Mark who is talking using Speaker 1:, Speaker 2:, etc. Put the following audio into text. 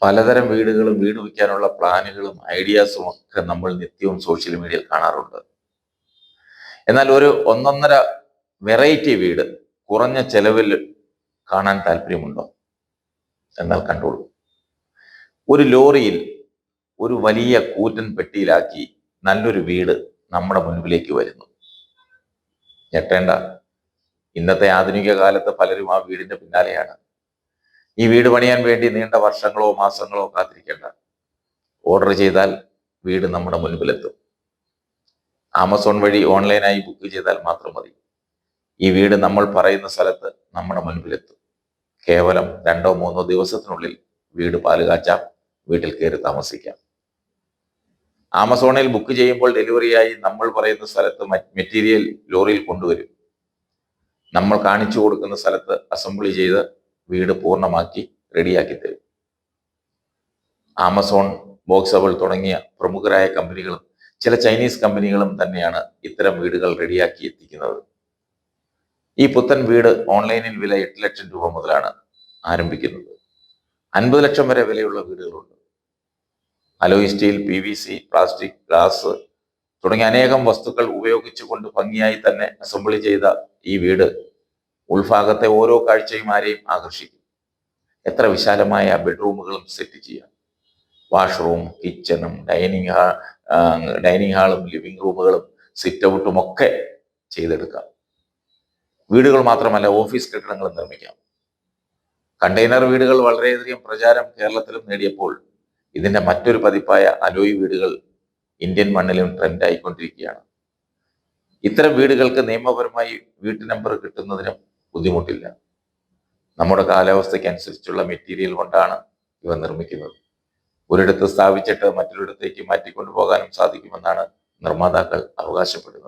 Speaker 1: പലതരം വീടുകളും വീട് വയ്ക്കാനുള്ള പ്ലാനുകളും ഐഡിയാസും ഒക്കെ നമ്മൾ നിത്യവും സോഷ്യൽ മീഡിയയിൽ കാണാറുണ്ട്. എന്നാൽ ഒരു ഒന്നൊന്നര വെറൈറ്റി വീട് കുറഞ്ഞ ചെലവിൽ കാണാൻ താല്പര്യമുണ്ടോ? എന്നാൽ കണ്ടോളൂ. ഒരു ലോറിയിൽ ഒരു വലിയ കൂറ്റൻ പെട്ടിയിലാക്കി നല്ലൊരു വീട് നമ്മുടെ മുൻപിലേക്ക് വരുന്നു. ഞെട്ടേണ്ട, ഇന്നത്തെ ആധുനിക കാലത്ത് പലരും ആ വീടിന്റെ പിന്നാലെയാണ്. ഈ വീട് പണിയാൻ വേണ്ടി നീണ്ട വർഷങ്ങളോ മാസങ്ങളോ കാത്തിരിക്കേണ്ട. ഓർഡർ ചെയ്താൽ വീട് നമ്മുടെ മുൻപിലെത്തും. ആമസോൺ വഴി ഓൺലൈനായി ബുക്ക് ചെയ്താൽ മാത്രം മതി. ഈ വീട് നമ്മൾ പറയുന്ന സ്ഥലത്ത് നമ്മുടെ മുൻപിലെത്തും. കേവലം 2-3 ദിവസത്തിനുള്ളിൽ വീട് പാലുകാച്ചാം, വീട്ടിൽ കയറി താമസിക്കാം. ആമസോണിൽ ബുക്ക് ചെയ്യുമ്പോൾ ഡെലിവറിയായി നമ്മൾ പറയുന്ന സ്ഥലത്ത് മെറ്റീരിയൽ ലോറിയിൽ കൊണ്ടുവരും. നമ്മൾ കാണിച്ചു കൊടുക്കുന്ന സ്ഥലത്ത് അസംബ്ലി ചെയ്ത് വീട് പൂർണ്ണമാക്കി റെഡിയാക്കി തരും. ആമസോൺ, ബോക്സബിൾ തുടങ്ങിയ പ്രമുഖരായ കമ്പനികളും ചില ചൈനീസ് കമ്പനികളും തന്നെയാണ് ഇത്തരം വീടുകൾ റെഡിയാക്കി എത്തിക്കുന്നത്. ഈ പുത്തൻ വീട് ഓൺലൈനിൽ വില 8 ലക്ഷം രൂപ മുതലാണ് ആരംഭിക്കുന്നത്. 50 ലക്ഷം വരെ വിലയുള്ള വീടുകളുണ്ട്. Alloy steel, PVC, plastic, glass തുടങ്ങിയ അനേകം വസ്തുക്കൾ ഉപയോഗിച്ചുകൊണ്ട് ഭംഗിയായി തന്നെ അസംബ്ലി ചെയ്ത ഈ വീട് ഉൾഭാഗത്തെ ഓരോ കാഴ്ചയും ആരെയും ആകർഷിക്കും. എത്ര വിശാലമായ ബെഡ്റൂമുകളും സെറ്റ് ചെയ്യാം. വാഷ്റൂം, കിച്ചണും, ഡൈനിങ് ഹാളും, ലിവിംഗ് റൂമുകളും, സിറ്റ് ഔട്ടും ഒക്കെ ചെയ്തെടുക്കാം. വീടുകൾ മാത്രമല്ല, ഓഫീസ് കെട്ടിടങ്ങളും നിർമ്മിക്കാം. കണ്ടെയ്നർ വീടുകൾ വളരെയധികം പ്രചാരം കേരളത്തിലും നേടിയപ്പോൾ ഇതിന്റെ മറ്റൊരു പതിപ്പായ അലോയ് വീടുകൾ ഇന്ത്യൻ മണ്ണിലും ട്രെൻഡായിക്കൊണ്ടിരിക്കുകയാണ്. ഇത്തരം വീടുകൾക്ക് നിയമപരമായി വീട്ടു നമ്പർ കിട്ടുന്നതിനും ബുദ്ധിമുട്ടില്ല. നമ്മുടെ കാലാവസ്ഥയ്ക്ക് അനുസരിച്ചുള്ള മെറ്റീരിയൽ കൊണ്ടാണ് ഇവ നിർമ്മിക്കുന്നത്. ഒരിടത്ത് സ്ഥാപിച്ചിട്ട് മറ്റൊരിടത്തേക്ക് മാറ്റിക്കൊണ്ടുപോകാനും സാധിക്കുമെന്നാണ് നിർമ്മാതാക്കൾ അവകാശപ്പെടുന്നത്.